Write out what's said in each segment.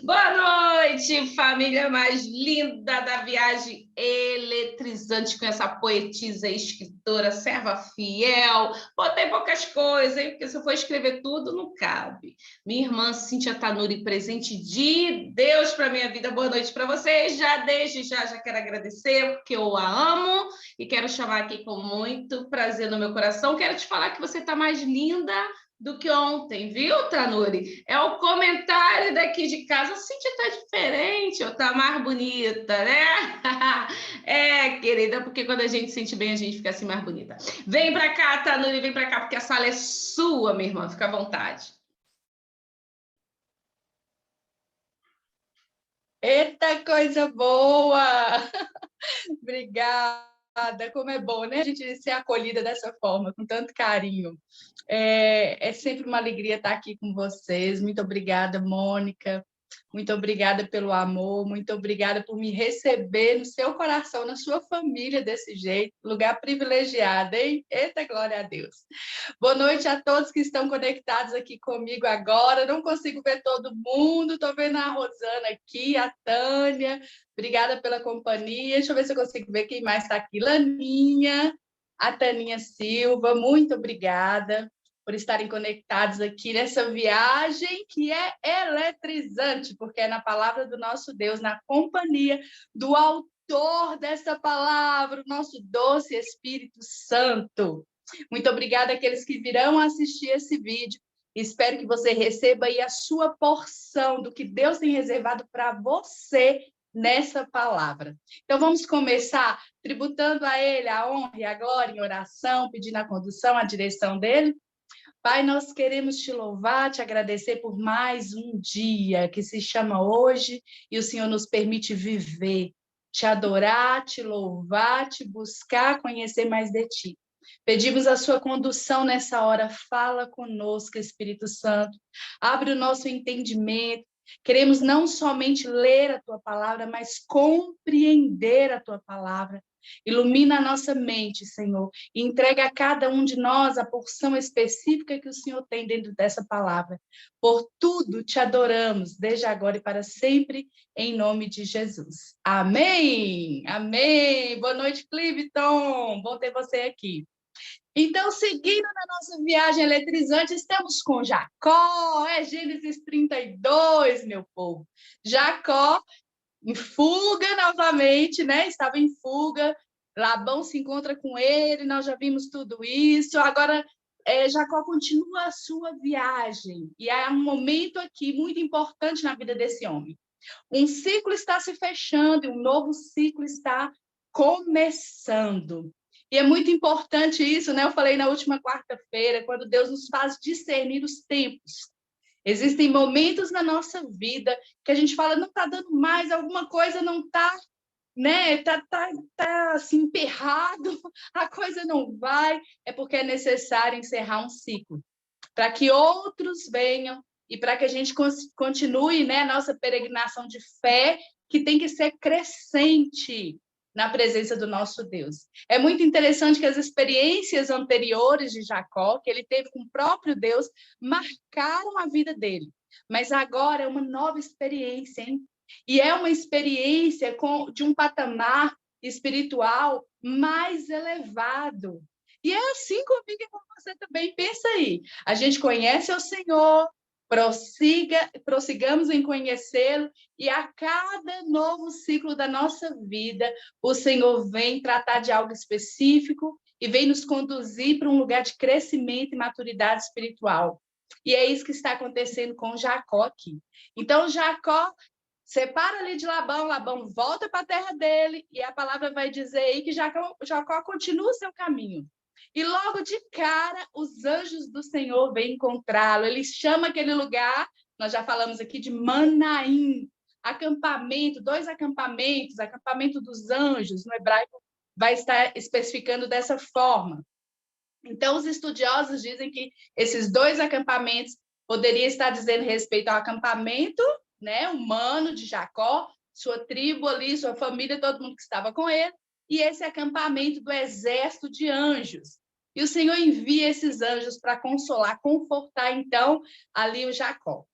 Boa noite, família mais linda da viagem eletrizante com essa poetisa, escritora, serva fiel. Botei poucas coisas, hein? Porque se eu for escrever tudo, não cabe. Minha irmã Cíntia Tanuri, presente de Deus para minha vida. Boa noite para vocês. Desde já quero agradecer, porque eu a amo e quero chamar aqui com muito prazer no meu coração. Quero te falar que você está mais linda do que ontem, viu, Tanuri? É o comentário daqui de casa. A Cíntia tá diferente, ou tá mais bonita, né? É, querida, porque quando a gente se sente bem, a gente fica assim mais bonita. Vem pra cá, Tanuri, vem pra cá, porque a sala é sua, minha irmã. Fica à vontade. Eita, coisa boa! Obrigada. Como é bom, né? A gente ser acolhida dessa forma, com tanto carinho. É sempre uma alegria estar aqui com vocês. Muito obrigada, Mônica. Muito obrigada pelo amor. Muito obrigada por me receber no seu coração, na sua família desse jeito. Lugar privilegiado, hein? Eita, glória a Deus. Boa noite a todos que estão conectados aqui comigo agora. Não consigo ver todo mundo. Estou vendo a Rosana aqui, a Tânia. Obrigada pela companhia. Deixa eu ver se eu consigo ver quem mais está aqui. Laninha, a Taninha Silva, muito obrigada por estarem conectados aqui nessa viagem que é eletrizante, porque é na palavra do nosso Deus, na companhia do autor dessa palavra, o nosso doce Espírito Santo. Muito obrigada àqueles que virão assistir esse vídeo. Espero que você receba aí a sua porção do que Deus tem reservado para você nessa palavra. Então, vamos começar tributando a Ele a honra e a glória em oração, pedindo a condução, a direção dEle. Pai, nós queremos te louvar, te agradecer por mais um dia que se chama hoje e o Senhor nos permite viver, te adorar, te louvar, te buscar, conhecer mais de ti. Pedimos a sua condução nessa hora, fala conosco, Espírito Santo, abre o nosso entendimento. Queremos não somente ler a tua palavra, mas compreender a tua palavra. Ilumina a nossa mente, Senhor, e entrega a cada um de nós a porção específica que o Senhor tem dentro dessa palavra. Por tudo te adoramos, desde agora e para sempre, em nome de Jesus. Amém! Amém! Boa noite, Cliviton! Bom ter você aqui. Então, seguindo na nossa viagem eletrizante, estamos com Jacó, Gênesis 32, meu povo. Jacó em fuga novamente, né? Estava em fuga. Labão se encontra com ele, nós já vimos tudo isso. Agora, Jacó continua a sua viagem. E há um momento aqui muito importante na vida desse homem. Um ciclo está se fechando e um novo ciclo está começando. E é muito importante isso, né? Eu falei na última quarta-feira, quando Deus nos faz discernir os tempos. Existem momentos na nossa vida que a gente fala, não está dando mais, alguma coisa não está, né? Tá assim, emperrado, a coisa não vai. É porque é necessário encerrar um ciclo, para que outros venham e para que a gente continue, né, a nossa peregrinação de fé, que tem que ser crescente na presença do nosso Deus. É muito interessante que as experiências anteriores de Jacó, que ele teve com o próprio Deus, marcaram a vida dele. Mas agora é uma nova experiência, hein? E é uma experiência de um patamar espiritual mais elevado. E é assim comigo e com você também. Pensa aí. A gente conhece o Senhor, prossigamos em conhecê-lo, e a cada novo ciclo da nossa vida, o Senhor vem tratar de algo específico e vem nos conduzir para um lugar de crescimento e maturidade espiritual. E é isso que está acontecendo com Jacó aqui. Então, Jacó separa ali de Labão, Labão volta para a terra dele, e a palavra vai dizer aí que Jacó continua o seu caminho. E logo de cara, os anjos do Senhor vêm encontrá-lo. Ele chama aquele lugar, nós já falamos aqui, de Manaim, acampamento, 2 acampamentos, acampamento dos anjos, no hebraico vai estar especificando dessa forma. Então, os estudiosos dizem que esses 2 acampamentos poderiam estar dizendo respeito ao acampamento, né, humano de Jacó, sua tribo ali, sua família, todo mundo que estava com ele, e esse acampamento do exército de anjos. E o Senhor envia esses anjos para consolar, confortar, então, ali o Jacó.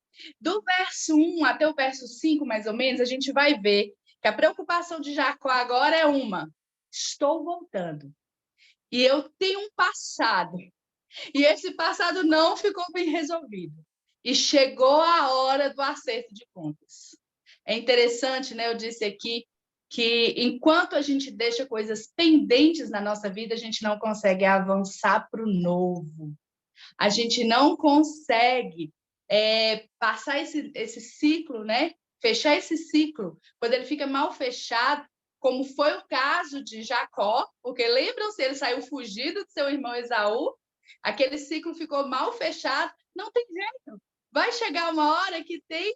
Do verso 1 até o verso 5, mais ou menos, a gente vai ver que a preocupação de Jacó agora é uma: estou voltando. E eu tenho um passado. E esse passado não ficou bem resolvido. E chegou a hora do acerto de contas. É interessante, né? Eu disse aqui que enquanto a gente deixa coisas pendentes na nossa vida, a gente não consegue avançar para o novo. A gente não consegue passar esse ciclo, né? Fechar esse ciclo. Quando ele fica mal fechado, como foi o caso de Jacó, porque lembram-se, ele saiu fugido de seu irmão Esaú, aquele ciclo ficou mal fechado, não tem jeito. Vai chegar uma hora que tem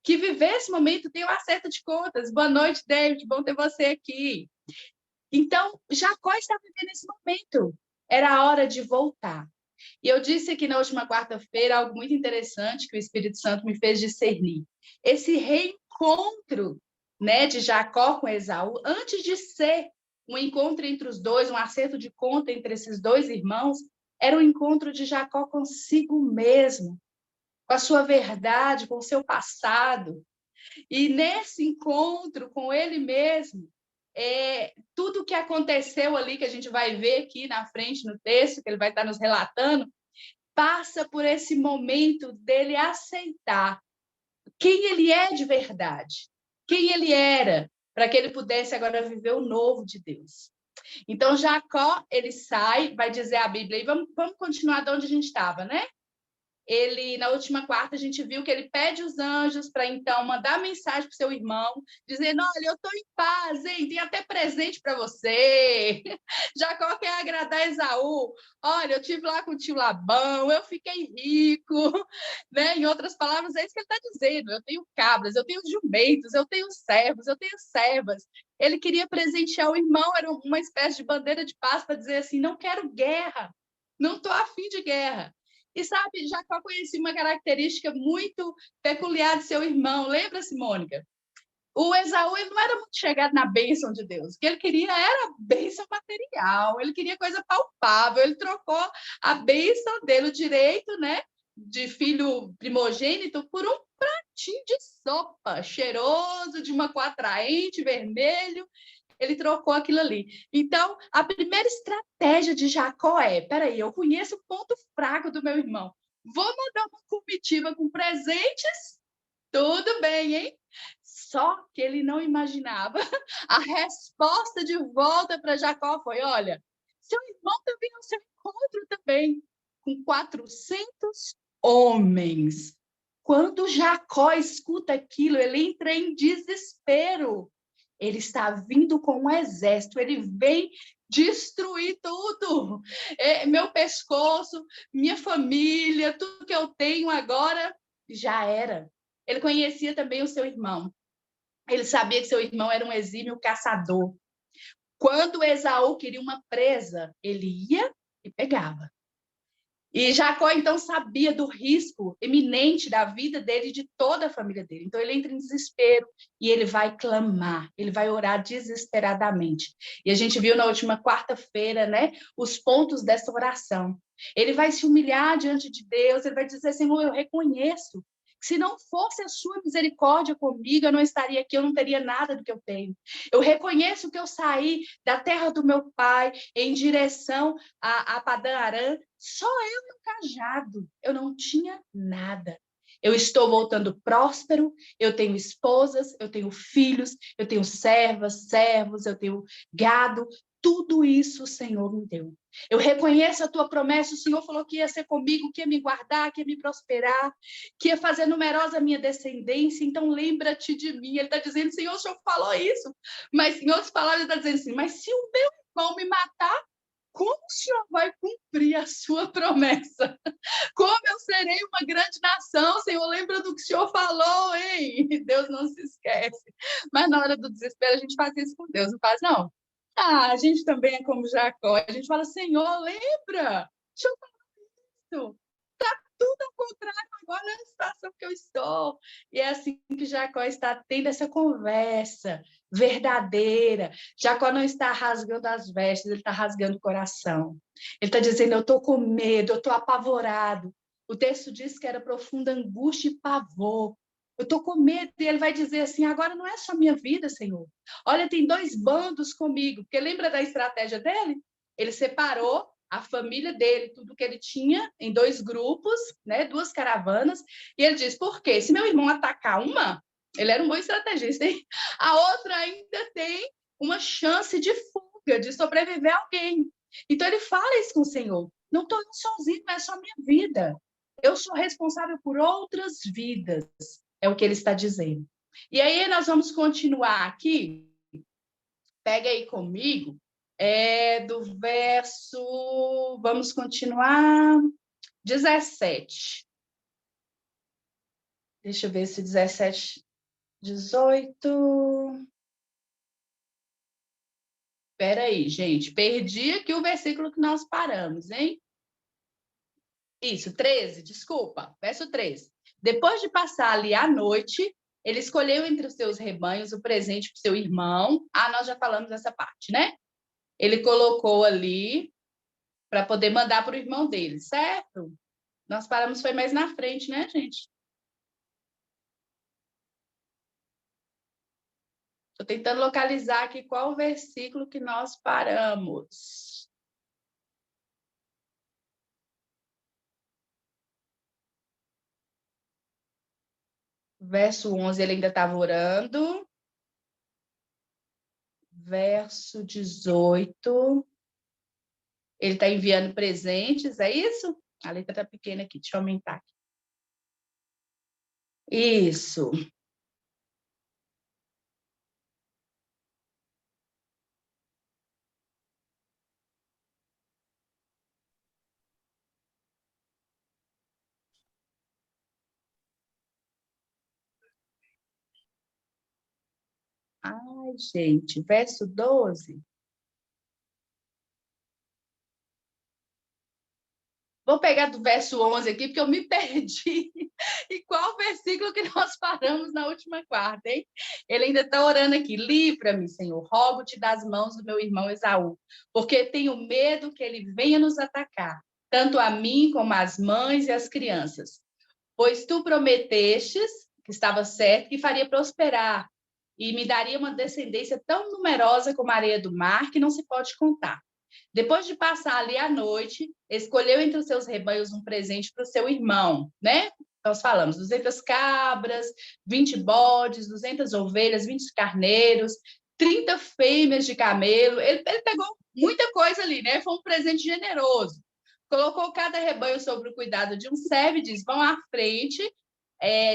que viver esse momento, tem um acerto de contas. Boa noite, David, bom ter você aqui. Então, Jacó está vivendo esse momento. Era a hora de voltar. E eu disse aqui na última quarta-feira algo muito interessante que o Espírito Santo me fez discernir. Esse reencontro, né, de Jacó com Esaú, antes de ser um encontro entre os dois, um acerto de conta entre esses dois irmãos, era um encontro de Jacó consigo mesmo, com a sua verdade, com o seu passado. E nesse encontro com ele mesmo, tudo o que aconteceu ali, que a gente vai ver aqui na frente no texto, que ele vai estar nos relatando, passa por esse momento dele aceitar quem ele é de verdade, quem ele era, para que ele pudesse agora viver o novo de Deus. Então, Jacó, ele sai, vai dizer a Bíblia, e vamos continuar de onde a gente estava, né? Ele, na última quarta, a gente viu que ele pede os anjos para, então, mandar mensagem para o seu irmão, dizendo, olha, eu estou em paz, hein? Tem até presente para você. Jacó quer agradar Esaú. Olha, eu estive lá com o tio Labão, eu fiquei rico. Né? Em outras palavras, é isso que ele está dizendo. Eu tenho cabras, eu tenho jumentos, eu tenho servos, eu tenho servas. Ele queria presentear o irmão, era uma espécie de bandeira de paz para dizer assim, não quero guerra, não estou afim de guerra. E sabe, Jacó conhecia uma característica muito peculiar de seu irmão. Lembra-se, Mônica? O Esaú ele não era muito chegado na bênção de Deus. O que ele queria era bênção material, ele queria coisa palpável. Ele trocou a bênção dele, o direito, né, de filho primogênito, por um pratinho de sopa cheiroso, de uma cor atraente, vermelho. Ele trocou aquilo ali. Então, a primeira estratégia de Jacó é: peraí, eu conheço o ponto fraco do meu irmão. Vou mandar uma comitiva com presentes? Tudo bem, hein? Só que ele não imaginava. A resposta de volta para Jacó foi: olha, seu irmão também é o seu encontro também, com 400 homens. Quando Jacó escuta aquilo, ele entra em desespero. Ele está vindo com um exército, ele vem destruir tudo. Meu pescoço, minha família, tudo que eu tenho agora já era. Ele conhecia também o seu irmão. Ele sabia que seu irmão era um exímio caçador. Quando Esaú queria uma presa, ele ia e pegava. E Jacó, então, sabia do risco iminente da vida dele e de toda a família dele. Então, ele entra em desespero e ele vai clamar, ele vai orar desesperadamente. E a gente viu na última quarta-feira, né, os pontos dessa oração. Ele vai se humilhar diante de Deus, ele vai dizer, Senhor, eu reconheço que se não fosse a sua misericórdia comigo, eu não estaria aqui, eu não teria nada do que eu tenho. Eu reconheço que eu saí da terra do meu pai em direção a Padã Arã, só eu e um cajado. Eu não tinha nada. Eu estou voltando próspero, eu tenho esposas, eu tenho filhos, eu tenho servas, servos, eu tenho gado. Tudo isso o Senhor me deu. Eu reconheço a tua promessa, o Senhor falou que ia ser comigo, que ia me guardar, que ia me prosperar, que ia fazer numerosa a minha descendência, então lembra-te de mim. Ele está dizendo, Senhor, o Senhor falou isso, mas em outras palavras ele está dizendo assim, mas se o meu irmão me matar, como o Senhor vai cumprir a sua promessa? Como eu serei uma grande nação, Senhor? Lembra do que o Senhor falou, hein? Deus não se esquece. Mas na hora do desespero, a gente faz isso com Deus, não faz, não? A gente também é como Jacó. A gente fala, Senhor, lembra? Deixa eu falar isso. Está tudo ao contrário agora na situação que eu estou. E é assim que Jacó está tendo essa conversa verdadeira. Jacó não está rasgando as vestes, ele está rasgando o coração. Ele está dizendo, eu estou com medo, eu estou apavorado. O texto diz que era profunda angústia e pavor. Eu estou com medo, e ele vai dizer assim, agora não é só minha vida, Senhor. Olha, tem 2 bandos comigo, porque lembra da estratégia dele? Ele separou a família dele, tudo que ele tinha, em 2 grupos, né, 2 caravanas, e ele diz, por quê? Se meu irmão atacar uma, ele era um bom estrategista, hein? A outra ainda tem uma chance de fuga, de sobreviver alguém. Então ele fala isso com o Senhor, não estou sozinho, não é só minha vida. Eu sou responsável por outras vidas. É o que ele está dizendo. E aí nós vamos continuar aqui. Pega aí comigo. Do verso... Vamos continuar. 17. Deixa eu ver se 17... 18... Espera aí, gente. Perdi aqui o versículo que nós paramos, hein? Isso, 13, desculpa. Verso 13. Depois de passar ali a noite, ele escolheu entre os seus rebanhos o presente para o seu irmão. Nós já falamos dessa parte, né? Ele colocou ali para poder mandar para o irmão dele, certo? Nós paramos, foi mais na frente, né, gente? Estou tentando localizar aqui qual o versículo que nós paramos. Verso 11, ele ainda estava orando. Verso 18, ele está enviando presentes, é isso? A letra está pequena aqui, deixa eu aumentar aqui. Isso. Ai, gente, verso 12. Vou pegar do verso 11 aqui, porque eu me perdi. E qual versículo que nós paramos na última quarta, hein? Ele ainda está orando aqui. Livra-me, Senhor, rogo-te das mãos do meu irmão Esaú, porque tenho medo que ele venha nos atacar, tanto a mim como as mães e as crianças. Pois tu prometestes, que estava certo, que faria prosperar, e me daria uma descendência tão numerosa como a areia do mar, que não se pode contar. Depois de passar ali a noite, escolheu entre os seus rebanhos um presente para o seu irmão, né? Nós falamos 200 cabras, 20 bodes, 200 ovelhas, 20 carneiros, 30 fêmeas de camelo. Ele pegou muita coisa ali, né? Foi um presente generoso. Colocou cada rebanho sob o cuidado de um servo e diz, vão à frente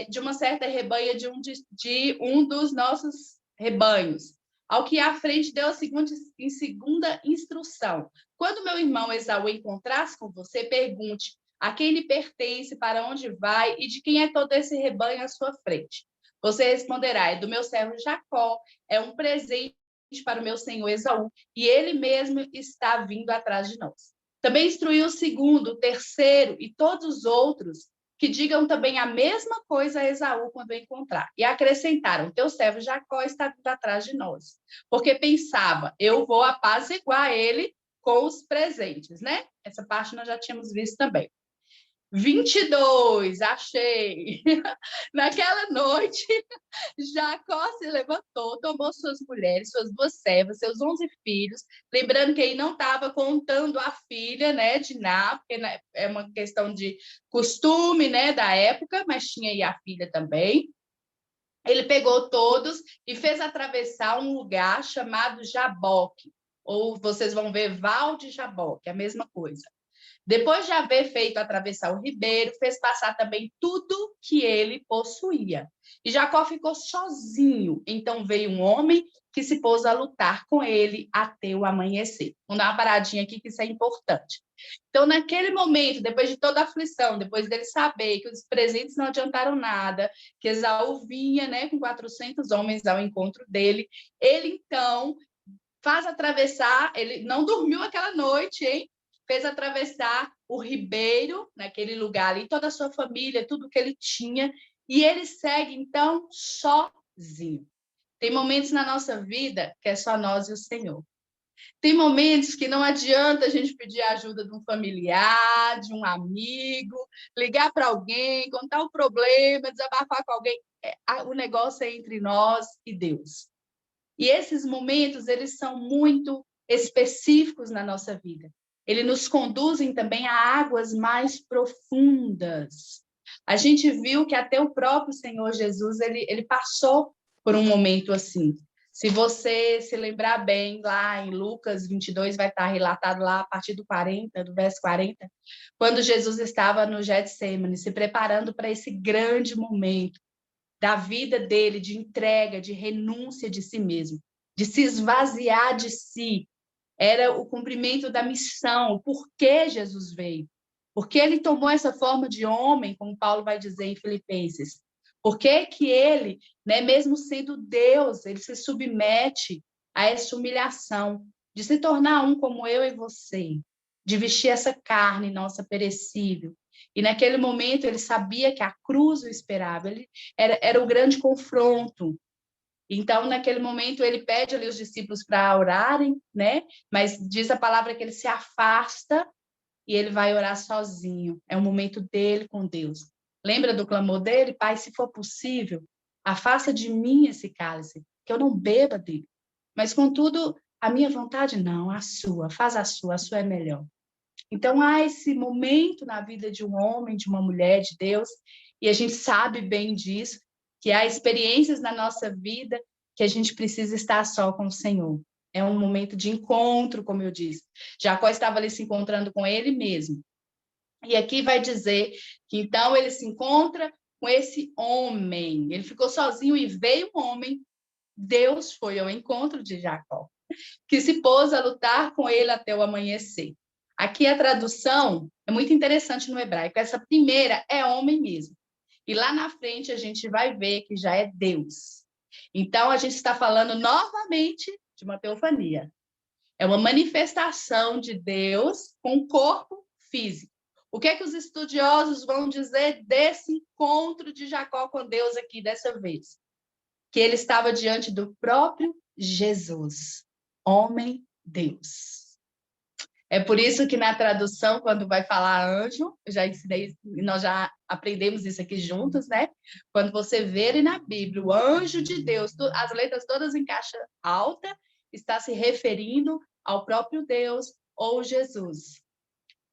de uma certa rebanha de um dos nossos rebanhos. Ao que à frente deu a segunda instrução. Quando meu irmão Esaú encontrar-se com você, pergunte a quem lhe pertence, para onde vai e de quem é todo esse rebanho à sua frente. Você responderá, é do meu servo Jacó, é um presente para o meu senhor Esaú, e ele mesmo está vindo atrás de nós. Também instruiu o segundo, o terceiro e todos os outros que digam também a mesma coisa a Esaú quando encontrar. E acrescentaram, teu servo Jacó está vindo atrás de nós. Porque pensava, eu vou apaziguar ele com os presentes, né? Essa parte nós já tínhamos visto também. 22, achei. Naquela noite, Jacó se levantou, tomou suas mulheres, suas 2 servas, seus 11 filhos, lembrando que ele não estava contando a filha, né, de Ná, porque é uma questão de costume, né, da época, mas tinha aí a filha também. Ele pegou todos e fez atravessar um lugar chamado Jaboque, ou vocês vão ver Val de Jaboque, a mesma coisa. Depois de haver feito atravessar o ribeiro, fez passar também tudo que ele possuía. E Jacó ficou sozinho. Então veio um homem que se pôs a lutar com ele até o amanhecer. Vamos dar uma paradinha aqui, que isso é importante. Então, naquele momento, depois de toda a aflição, depois dele saber que os presentes não adiantaram nada, que Esaú vinha, né, com 400 homens ao encontro dele, ele então faz atravessar, ele não dormiu aquela noite, hein? Fez atravessar o ribeiro, naquele lugar ali, toda a sua família, tudo que ele tinha, e ele segue, então, sozinho. Tem momentos na nossa vida que é só nós e o Senhor. Tem momentos que não adianta a gente pedir a ajuda de um familiar, de um amigo, ligar para alguém, contar o problema, desabafar com alguém. O negócio é entre nós e Deus. E esses momentos, eles são muito específicos na nossa vida. Eles nos conduzem também a águas mais profundas. A gente viu que até o próprio Senhor Jesus, ele passou por um momento assim. Se você se lembrar bem, lá em Lucas 22, vai estar relatado lá a partir do verso 40, quando Jesus estava no Getsêmani, se preparando para esse grande momento da vida dele, de entrega, de renúncia de si mesmo, de se esvaziar de si. Era o cumprimento da missão, o porquê Jesus veio. Porque ele tomou essa forma de homem, como Paulo vai dizer em Filipenses. Por que que ele, né, mesmo sendo Deus, ele se submete a essa humilhação, de se tornar um como eu e você, de vestir essa carne nossa perecível. E naquele momento ele sabia que a cruz o esperava, era o grande confronto. Então, naquele momento, ele pede ali os discípulos para orarem, né? Mas diz a palavra que ele se afasta e ele vai orar sozinho. É um momento dele com Deus. Lembra do clamor dele? Pai, se for possível, afasta de mim esse cálice, que eu não beba dele. Mas, contudo, a minha vontade não, a sua. Faz a sua é melhor. Então, há esse momento na vida de um homem, de uma mulher de Deus, e a gente sabe bem disso, que há experiências na nossa vida que a gente precisa estar só com o Senhor. É um momento de encontro, como eu disse. Jacó estava ali se encontrando com ele mesmo. E aqui vai dizer que então ele se encontra com esse homem. Ele ficou sozinho e veio um homem. Deus foi ao encontro de Jacó, que se pôs a lutar com ele até o amanhecer. Aqui a tradução é muito interessante no hebraico. Essa primeira é homem mesmo. E lá na frente a gente vai ver que já é Deus. Então a gente está falando novamente de uma teofania. É uma manifestação de Deus com corpo físico. O que é que os estudiosos vão dizer desse encontro de Jacó com Deus aqui dessa vez? Que ele estava diante do próprio Jesus, homem Deus. É por isso que na tradução, quando vai falar anjo, eu já ensinei, nós já aprendemos isso aqui juntos, né? Quando você vê na Bíblia o anjo de Deus, as letras todas em caixa alta, está se referindo ao próprio Deus ou Jesus.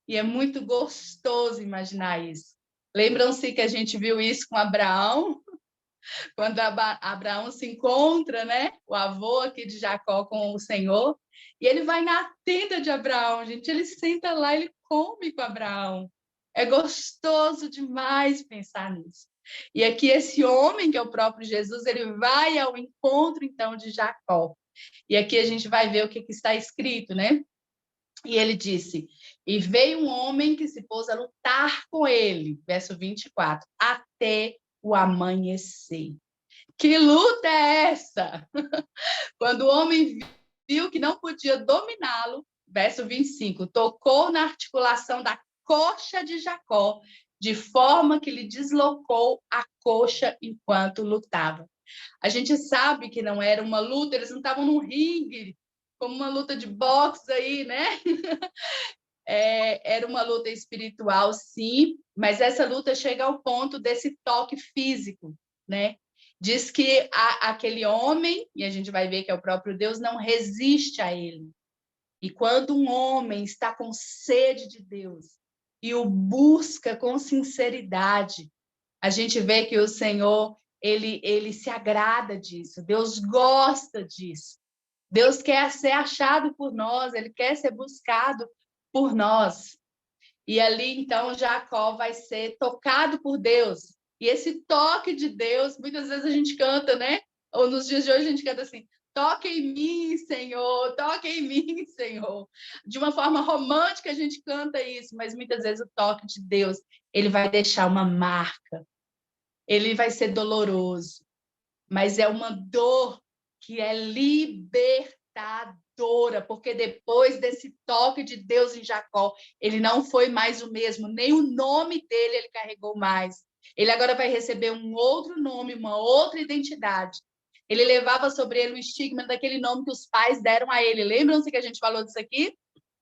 E é muito gostoso imaginar isso. Lembram-se que a gente viu isso com Abraão? Quando Abraão se encontra, né? O avô aqui de Jacó com o Senhor, e ele vai na tenda de Abraão, gente. Ele senta lá, ele come com Abraão. É gostoso demais pensar nisso. E aqui esse homem, que é o próprio Jesus, ele vai ao encontro, então, de Jacó. E aqui a gente vai ver o que está escrito, né? E ele disse, e veio um homem que se pôs a lutar com ele, verso 24, até o amanhecer. Que luta é essa? Quando o homem viu que não podia dominá-lo, verso 25, tocou na articulação da coxa de Jacó, de forma que lhe deslocou a coxa enquanto lutava. A gente sabe que não era uma luta, eles não estavam num ringue, como uma luta de boxe aí, né? Era uma luta espiritual, sim, mas essa luta chega ao ponto desse toque físico, né? Diz que aquele homem, e a gente vai ver que é o próprio Deus, não resiste a ele. E quando um homem está com sede de Deus e o busca com sinceridade, a gente vê que o Senhor, ele se agrada disso. Deus gosta disso. Deus quer ser achado por nós, ele quer ser buscado por nós. E ali, então, Jacó vai ser tocado por Deus. E esse toque de Deus, muitas vezes a gente canta, né? Ou nos dias de hoje a gente canta assim, toque em mim, Senhor, toque em mim, Senhor. De uma forma romântica a gente canta isso, mas muitas vezes o toque de Deus, ele vai deixar uma marca. Ele vai ser doloroso, mas é uma dor que é libertadora, porque depois desse toque de Deus em Jacó, ele não foi mais o mesmo, nem o nome dele ele carregou mais. Ele agora vai receber um outro nome, uma outra identidade. Ele levava sobre ele o estigma daquele nome que os pais deram a ele. Lembram-se que a gente falou disso aqui?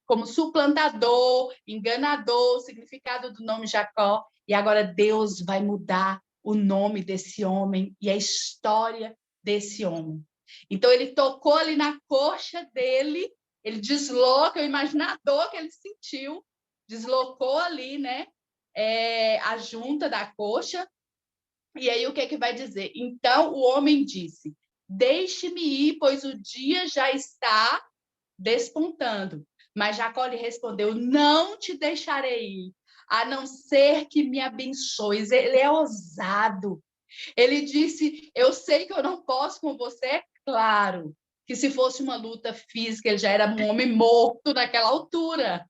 Como suplantador, enganador, o significado do nome Jacó. E agora Deus vai mudar o nome desse homem e a história desse homem. Então, ele tocou ali na coxa dele, ele desloca, eu imagino a dor que ele sentiu, deslocou ali, né, a junta da coxa. E aí, o que é que vai dizer? Então, o homem disse, deixe-me ir, pois o dia já está despontando. Mas Jacó lhe respondeu, não te deixarei ir, a não ser que me abençoes. Ele é ousado. Ele disse, eu sei que eu não posso com você, é claro que se fosse uma luta física, ele já era um homem morto naquela altura.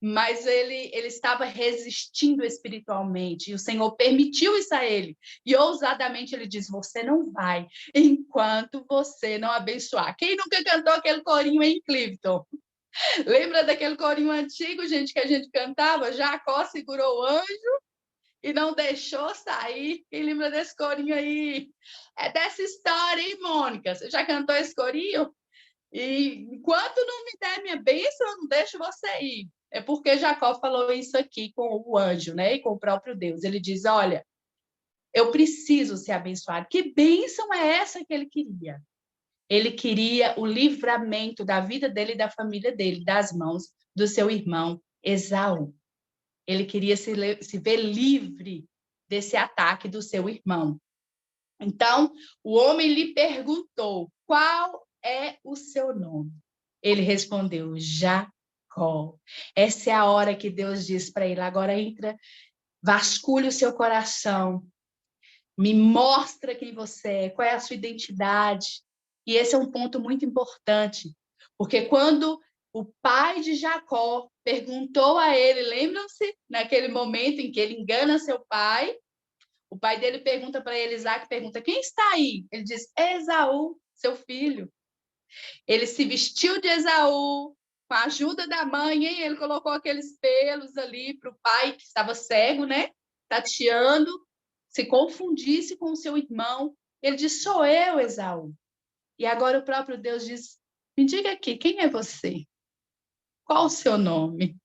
Mas ele estava resistindo espiritualmente, e o Senhor permitiu isso a ele. E ousadamente ele diz, você não vai, enquanto você não abençoar. Quem nunca cantou aquele corinho em Clifton? Lembra daquele corinho antigo, gente, que a gente cantava? Jacó segurou o anjo e não deixou sair. Quem lembra desse corinho aí? É dessa história, hein, Mônica? Você já cantou esse corinho? E enquanto não me der minha bênção, eu não deixo você ir. É porque Jacó falou isso aqui com o anjo, né? E com o próprio Deus. Ele diz, olha, eu preciso ser abençoado. Que bênção é essa que ele queria? Ele queria o livramento da vida dele e da família dele, das mãos do seu irmão Esaú. Ele queria se ver livre desse ataque do seu irmão. Então, o homem lhe perguntou, qual é o seu nome? Ele respondeu, Jacó. Essa é a hora que Deus diz para ele, agora entra, vasculhe o seu coração, me mostra quem você é, qual é a sua identidade. E esse é um ponto muito importante, porque quando o pai de Jacó perguntou a ele, lembram-se, naquele momento em que ele engana seu pai, o pai dele pergunta para ele, Isaac pergunta, quem está aí? Ele diz, Esaú, seu filho. Ele se vestiu de Esaú, com a ajuda da mãe, hein? Ele colocou aqueles pelos ali para o pai, que estava cego, né? Tateando, se confundisse com o seu irmão. Ele diz, sou eu, Esaú. E agora o próprio Deus diz, me diga aqui, quem é você? Qual o seu nome?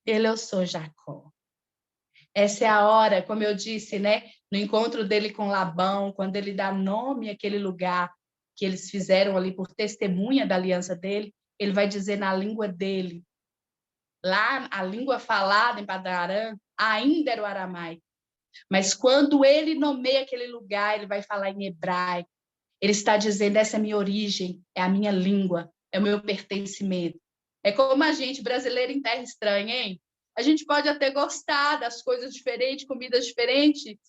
Eu sou Jacó. Essa é a hora, como eu disse, né? No encontro dele com Labão, quando ele dá nome àquele lugar que eles fizeram ali por testemunha da aliança dele, ele vai dizer na língua dele, lá a língua falada em Padarã, ainda era o aramaico. Mas quando ele nomeia aquele lugar, ele vai falar em hebraico. Ele está dizendo, essa é a minha origem, é a minha língua, é o meu pertencimento. É como a gente, brasileiro em terra estranha, hein? A gente pode até gostar das coisas diferentes, comidas diferentes,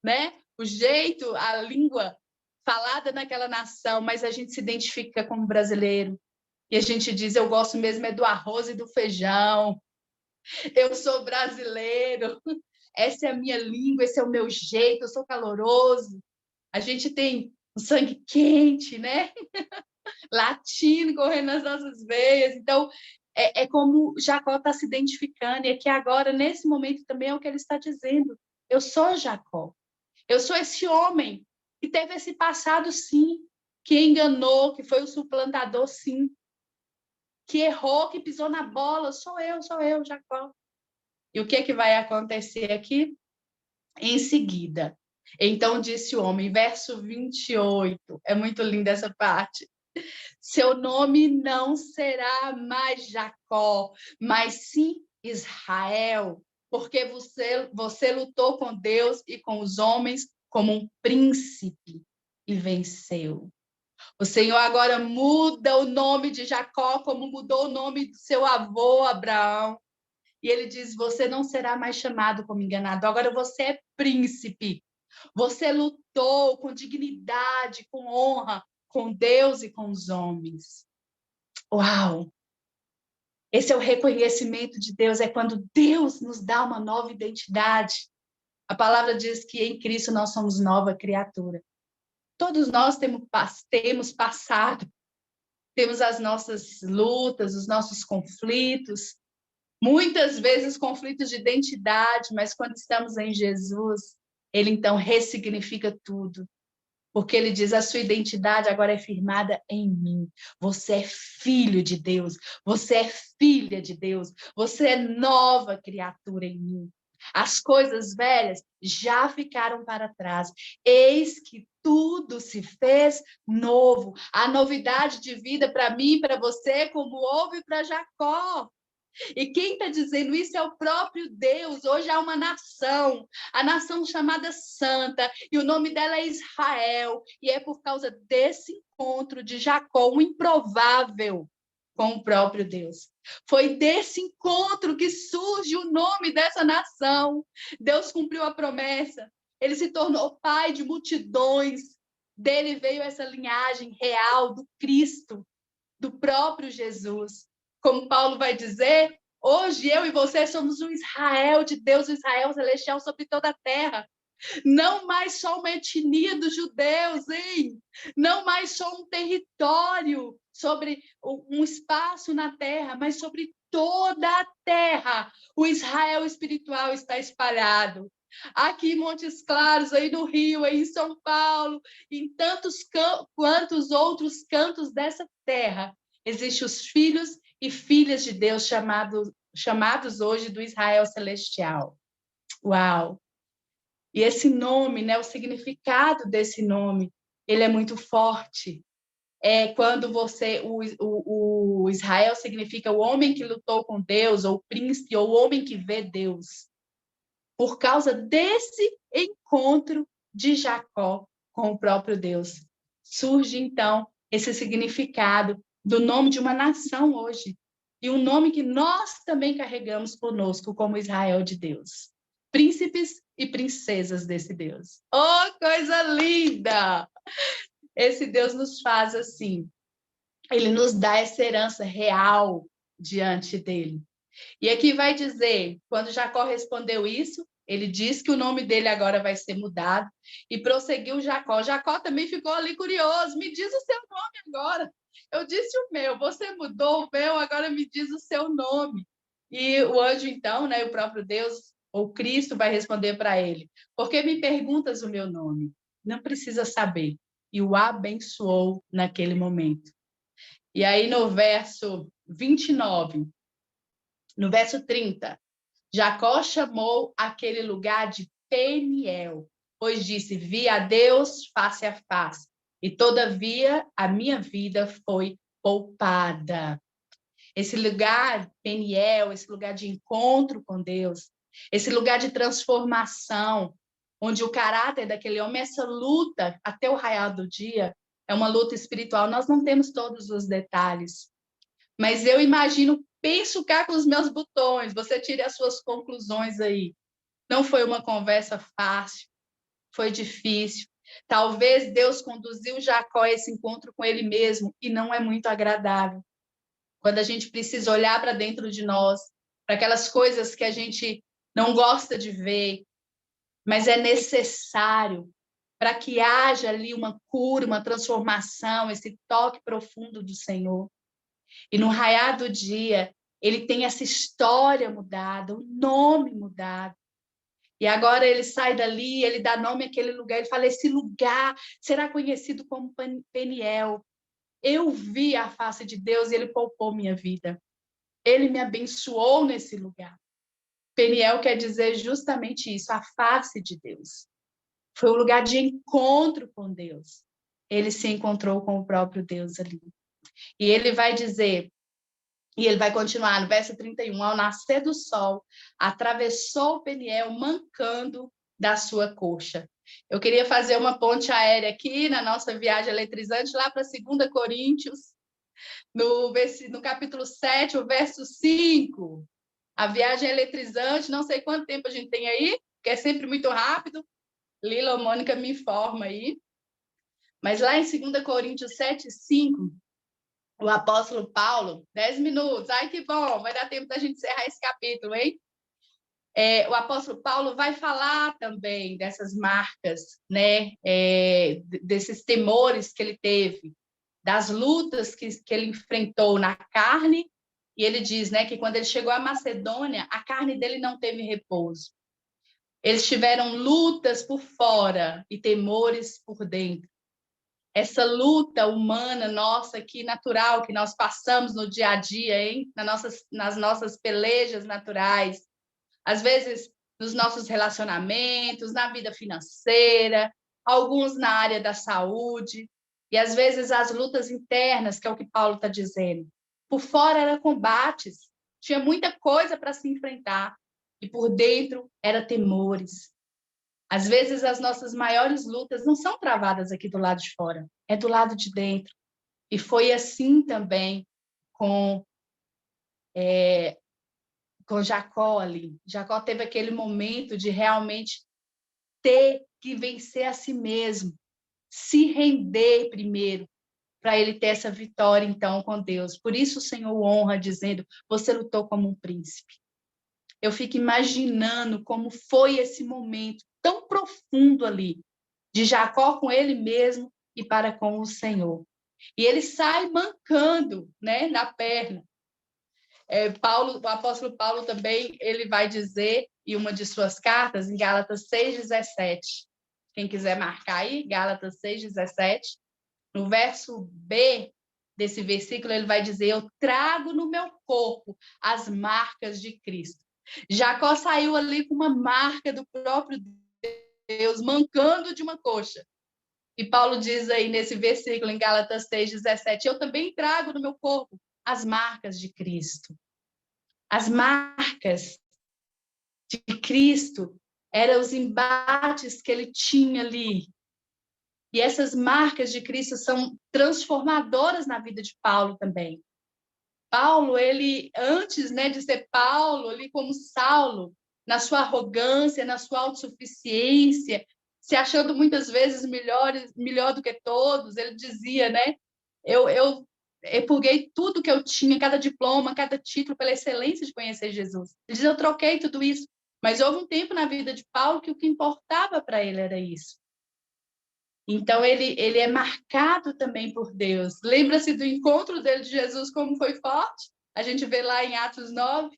né? O jeito, a língua falada naquela nação, mas a gente se identifica como brasileiro. E a gente diz, eu gosto mesmo é do arroz e do feijão. Eu sou brasileiro. Essa é a minha língua, esse é o meu jeito, eu sou caloroso. A gente tem o sangue quente, né? Latino correndo nas nossas veias. Então, é como Jacó está se identificando, e aqui agora, nesse momento, também é o que ele está dizendo. Eu sou Jacó. Eu sou esse homem que teve esse passado, sim, que enganou, que foi o suplantador, sim, que errou, que pisou na bola. Sou eu, Jacó. E o que é que vai acontecer aqui? Em seguida, então disse o homem, verso 28, é muito linda essa parte. Seu nome não será mais Jacó, mas sim Israel, porque você lutou com Deus e com os homens como um príncipe e venceu. O Senhor agora muda o nome de Jacó, como mudou o nome do seu avô Abraão. E ele diz, você não será mais chamado como enganado, agora você é príncipe. Você lutou com dignidade, com honra, com Deus e com os homens. Uau! Esse é o reconhecimento de Deus, é quando Deus nos dá uma nova identidade. A palavra diz que em Cristo nós somos nova criatura. Todos nós temos passado, temos as nossas lutas, os nossos conflitos, muitas vezes conflitos de identidade, mas quando estamos em Jesus, ele então ressignifica tudo. Porque ele diz, a sua identidade agora é firmada em mim. Você é filho de Deus, você é filha de Deus, você é nova criatura em mim. As coisas velhas já ficaram para trás. Eis que tudo se fez novo. A novidade de vida para mim e para você, como houve para Jacó. E quem está dizendo isso é o próprio Deus. Hoje há uma nação, a nação chamada Santa, e o nome dela é Israel. E é por causa desse encontro de Jacó, um improvável, com o próprio Deus. Foi desse encontro que surge o nome dessa nação. Deus cumpriu a promessa. Ele se tornou pai de multidões. Dele veio essa linhagem real do Cristo, do próprio Jesus. Como Paulo vai dizer, hoje eu e você somos um Israel de Deus, um Israel celestial sobre toda a terra. Não mais só uma etnia dos judeus, hein? Não mais só um território sobre um espaço na terra, mas sobre toda a terra. O Israel espiritual está espalhado. Aqui em Montes Claros, aí no Rio, aí em São Paulo, em tantos quantos outros cantos dessa terra, existem os filhos e filhas de Deus chamados hoje do Israel celestial. Uau! E esse nome, né, o significado desse nome, ele é muito forte. É quando o Israel significa o homem que lutou com Deus, ou príncipe, ou o homem que vê Deus. Por causa desse encontro de Jacó com o próprio Deus, surge então esse significado do nome de uma nação hoje. E um nome que nós também carregamos conosco como Israel de Deus. Príncipes e princesas desse Deus. Oh, coisa linda! Esse Deus nos faz assim. Ele nos dá essa herança real diante dele. E aqui vai dizer, quando Jacó respondeu isso, ele diz que o nome dele agora vai ser mudado. E prosseguiu Jacó. Jacó também ficou ali curioso. Me diz o seu nome agora. Eu disse o meu, você mudou o meu, agora me diz o seu nome. E o anjo, então, né, o próprio Deus, ou Cristo, vai responder para ele: por que me perguntas o meu nome? Não precisa saber. E o abençoou naquele momento. E aí no verso 29, no verso 30, Jacó chamou aquele lugar de Peniel, pois disse, vi a Deus face a face, e todavia a minha vida foi poupada. Esse lugar, Peniel, esse lugar de encontro com Deus, esse lugar de transformação, onde o caráter daquele homem, essa luta até o raiar do dia, é uma luta espiritual. Nós não temos todos os detalhes, mas eu imagino, penso cá com os meus botões, você tire as suas conclusões aí. Não foi uma conversa fácil, foi difícil. Talvez Deus conduziu Jacó a esse encontro com ele mesmo e não é muito agradável. Quando a gente precisa olhar para dentro de nós, para aquelas coisas que a gente não gosta de ver, mas é necessário para que haja ali uma cura, uma transformação, esse toque profundo do Senhor. E no raiar do dia, ele tem essa história mudada, o nome mudado. E agora ele sai dali, ele dá nome àquele lugar, ele fala, esse lugar será conhecido como Peniel. Eu vi a face de Deus e ele poupou minha vida. Ele me abençoou nesse lugar. Peniel quer dizer justamente isso, a face de Deus. Foi um lugar de encontro com Deus. Ele se encontrou com o próprio Deus ali. E ele vai dizer, e ele vai continuar no verso 31, ao nascer do sol, atravessou Peniel mancando da sua coxa. Eu queria fazer uma ponte aérea aqui na nossa viagem eletrizante, lá para 2 Coríntios, no capítulo 7, o verso 5. A viagem eletrizante, não sei quanto tempo a gente tem aí, que é sempre muito rápido. Lila ou Mônica me informa aí. Mas lá em 2 Coríntios 7, 5, o apóstolo Paulo, 10 minutos, ai que bom, vai dar tempo da gente encerrar esse capítulo, hein? O apóstolo Paulo vai falar também dessas marcas, né? Desses temores que ele teve, das lutas que ele enfrentou na carne, e ele diz, né, que quando ele chegou à Macedônia, a carne dele não teve repouso. Eles tiveram lutas por fora e temores por dentro. essa luta humana nossa aqui, natural, que nós passamos no dia a dia, hein? Nas nossas pelejas naturais, às vezes nos nossos relacionamentos, na vida financeira, alguns na área da saúde, e às vezes as lutas internas, que é o que Paulo está dizendo. Por fora eram combates, tinha muita coisa para se enfrentar, e por dentro eram temores. Às vezes as nossas maiores lutas não são travadas aqui do lado de fora, é do lado de dentro. E foi assim também com Jacó ali. Jacó teve aquele momento de realmente ter que vencer a si mesmo, se render primeiro, para ele ter essa vitória, então, com Deus. Por isso o Senhor honra, dizendo, você lutou como um príncipe. Eu fico imaginando como foi esse momento tão profundo ali, de Jacó com ele mesmo e para com o Senhor. E ele sai mancando, né, na perna. O apóstolo Paulo também, ele vai dizer, em uma de suas cartas, em Gálatas 6,17, quem quiser marcar aí, Gálatas 6,17, no verso B desse versículo, ele vai dizer, eu trago no meu corpo as marcas de Cristo. Jacó saiu ali com uma marca do próprio Deus, mancando de uma coxa. E Paulo diz aí nesse versículo, em Gálatas 6,17, eu também trago no meu corpo as marcas de Cristo. As marcas de Cristo eram os embates que ele tinha ali. E essas marcas de Cristo são transformadoras na vida de Paulo também. Paulo, ele, antes, né, de ser Paulo, ali como Saulo, na sua arrogância, na sua autossuficiência, se achando muitas vezes melhor do que todos, ele dizia, né, eu purguei tudo que eu tinha, cada diploma, cada título, pela excelência de conhecer Jesus. Ele diz, eu troquei tudo isso. Mas houve um tempo na vida de Paulo que o que importava para ele era isso. Então, ele é marcado também por Deus. Lembra-se do encontro dele de Jesus, como foi forte? A gente vê lá em Atos 9.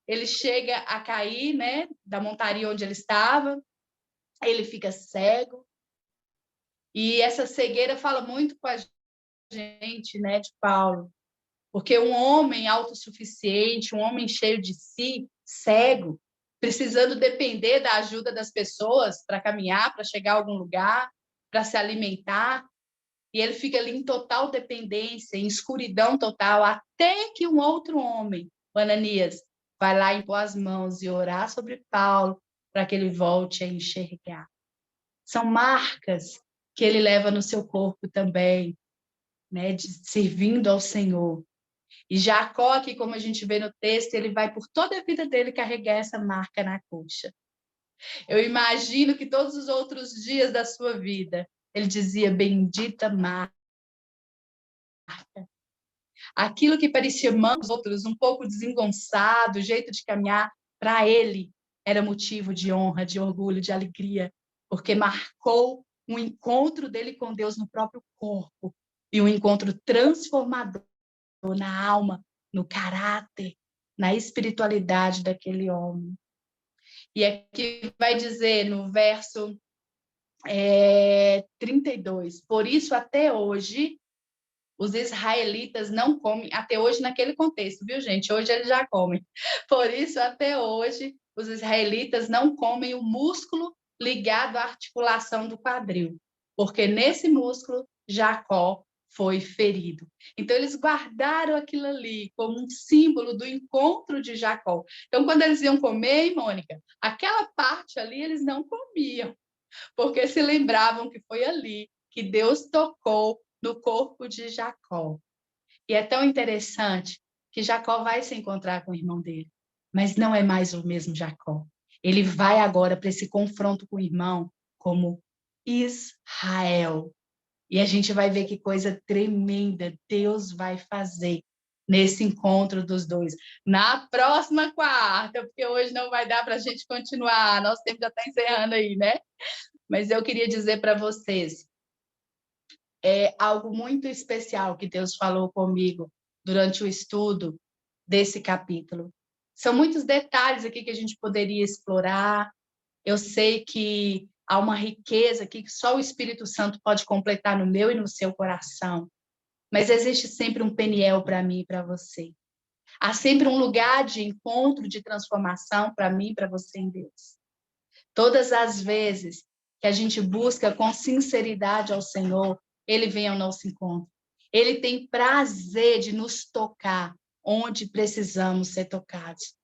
Ele chega a cair, né, da montaria onde ele estava. Ele fica cego. E essa cegueira fala muito com a gente, né, de Paulo. Porque um homem autossuficiente, um homem cheio de si, cego, precisando depender da ajuda das pessoas para caminhar, para chegar a algum lugar, para se alimentar, e ele fica ali em total dependência, em escuridão total, até que um outro homem, o Ananias, vai lá impor as mãos e orar sobre Paulo para que ele volte a enxergar. São marcas que ele leva no seu corpo também, né, de servindo ao Senhor. E Jacó, aqui, como a gente vê no texto, ele vai por toda a vida dele carregar essa marca na coxa. Eu imagino que todos os outros dias da sua vida, ele dizia, bendita marca. Aquilo que parecia aos outros, um pouco desengonçado, o jeito de caminhar, para ele era motivo de honra, de orgulho, de alegria, porque marcou um encontro dele com Deus no próprio corpo e um encontro transformador na alma, no caráter, na espiritualidade daquele homem. E aqui vai dizer no verso 32, por isso até hoje os israelitas não comem, até hoje naquele contexto, viu, gente? Hoje eles já comem. Por isso, até hoje, os israelitas não comem o músculo ligado à articulação do quadril, porque nesse músculo Jacó foi ferido. Então, eles guardaram aquilo ali como um símbolo do encontro de Jacó. Então, quando eles iam comer, hein, Mônica, aquela parte ali eles não comiam, porque se lembravam que foi ali que Deus tocou no corpo de Jacó. E é tão interessante que Jacó vai se encontrar com o irmão dele, mas não é mais o mesmo Jacó. Ele vai agora para esse confronto com o irmão como Israel. E a gente vai ver que coisa tremenda Deus vai fazer nesse encontro dos dois. Na próxima quarta, porque hoje não vai dar para a gente continuar, nosso tempo já está encerrando aí, né? Mas eu queria dizer para vocês, é algo muito especial que Deus falou comigo durante o estudo desse capítulo. São muitos detalhes aqui que a gente poderia explorar. Eu sei que há uma riqueza que só o Espírito Santo pode completar no meu e no seu coração. Mas existe sempre um Peniel para mim e para você. Há sempre um lugar de encontro, de transformação para mim e para você em Deus. Todas as vezes que a gente busca com sinceridade ao Senhor, Ele vem ao nosso encontro. Ele tem prazer de nos tocar onde precisamos ser tocados.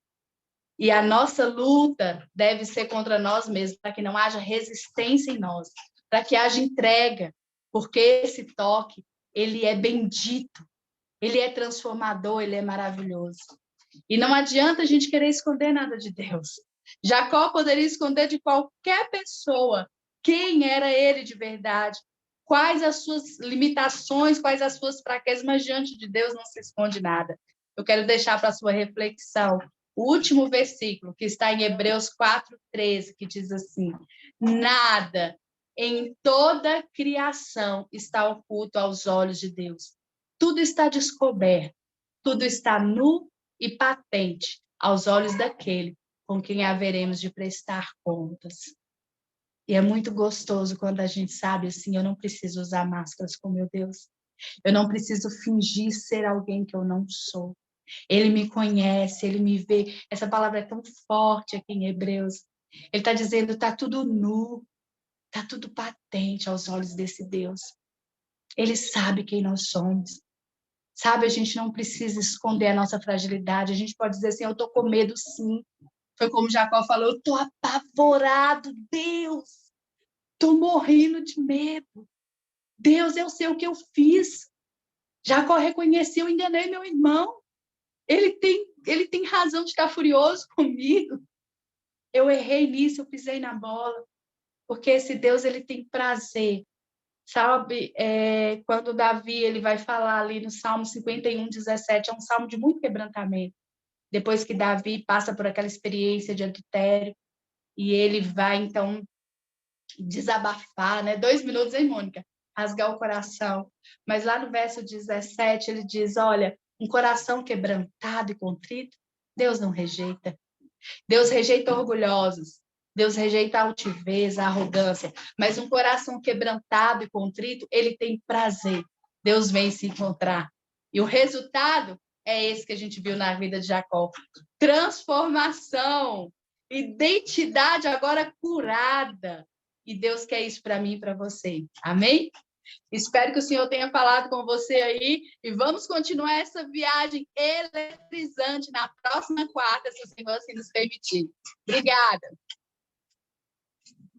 E a nossa luta deve ser contra nós mesmos, para que não haja resistência em nós, para que haja entrega, porque esse toque, ele é bendito, ele é transformador, ele é maravilhoso. E não adianta a gente querer esconder nada de Deus. Jacó poderia esconder de qualquer pessoa quem era ele de verdade, quais as suas limitações, quais as suas fraquezas, mas diante de Deus não se esconde nada. Eu quero deixar para a sua reflexão o último versículo, que está em Hebreus 4:13, que diz assim: nada em toda criação está oculto aos olhos de Deus. Tudo está descoberto, tudo está nu e patente aos olhos daquele com quem haveremos de prestar contas. E é muito gostoso quando a gente sabe assim, eu não preciso usar máscaras com meu Deus. Eu não preciso fingir ser alguém que eu não sou. Ele me conhece, ele me vê. Essa palavra é tão forte aqui em Hebreus. Ele está dizendo, está tudo nu, está tudo patente aos olhos desse Deus. Ele sabe quem nós somos. Sabe, a gente não precisa esconder a nossa fragilidade. A gente pode dizer assim, eu estou com medo sim. Foi como Jacó falou, eu estou apavorado, Deus. Estou morrendo de medo. Deus, eu sei o que eu fiz. Jacó reconheceu, eu enganei meu irmão. Ele tem razão de estar furioso comigo. Eu errei nisso, eu pisei na bola. Porque esse Deus, ele tem prazer. Sabe, quando Davi ele vai falar ali no Salmo 51:17, é um salmo de muito quebrantamento. Depois que Davi passa por aquela experiência de adultério, e ele vai, então, desabafar, né? 2 minutos, hein, Mônica? Rasgar o coração. Mas lá no verso 17, ele diz, olha, um coração quebrantado e contrito, Deus não rejeita. Deus rejeita orgulhosos. Deus rejeita a altivez, a arrogância. Mas um coração quebrantado e contrito, ele tem prazer. Deus vem se encontrar. E o resultado é esse que a gente viu na vida de Jacó. Transformação. Identidade agora curada. E Deus quer isso para mim e para você. Amém? Espero que o Senhor tenha falado com você aí e vamos continuar essa viagem eletrizante na próxima quarta, se o Senhor assim nos permitir. Obrigada.